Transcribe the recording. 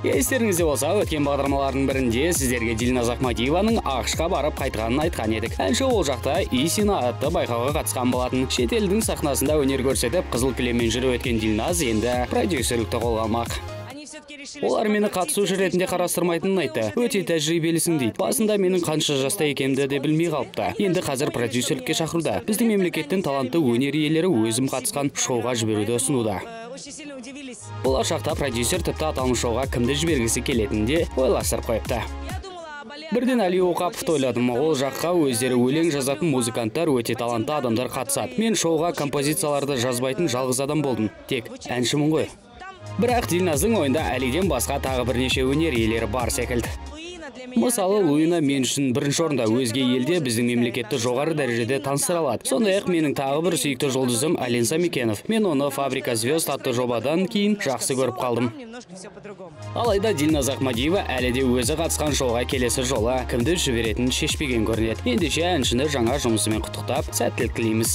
Естеріңізде болса, өткен бағдарламалардың бірінде сіздерге Дильназ Ахмадиеваның ақш-қа барып қайтқанын айтқан едік. Әнші ол жақта Исина атты байқауға қатысқан болатын. Шетелдің сахнасында өнер көрсетіп, қызыл кілеммен жүріп өткен Дильназ енді продюсерлікті қолға алмақ. Олар мені қатысушы ретінде қарастырмайтынын айтты. Өте тәжірибелісің дейді. Басында менің қанша жаста екенімді де білмей қалыпты. Енді қазір продюсерлікке шақыруда. Біздің мемлекеттің талантты өнер иелері өзім қатысқан шоуға жіберуді ұсынуда. Болашақта продюсер тіпті аталмыш шоуға кімді жібергісі келетінінде ойластырып қойыпты. Бірден Али Оқаповты ойладым. Ол жаққа өздері өлең жазатын музыканттар, өте талантты адамдар қатысады. Мен шоуға композицияларды жазбайтын жалғыз адам болдым. Тек әншімін ғой. Бірақ Дильназдың ойында Әлиден басқа тағы бірнеше өнер иелері бар секілді. Мысалы, Луина мен үшін бірінші орында, өзге елде біздің мемлекетті жоғары дәрежеде таныстыра алады. Сондай-ақ менің тағы бір сүйікті жұлдызым Ален Самикенов. Мен оны «Фабрика звезд» атты жобадан кейін жақсы көріп қалдым. Алайда Дильназ Ахмадиева әлі де өзі қатысқан шоуға келесі жолы кімді жіберетінін шешпеген көрінеді. Ендеше әншіні жаңа жұмысымен құттықтап, сәттілік тілейміз.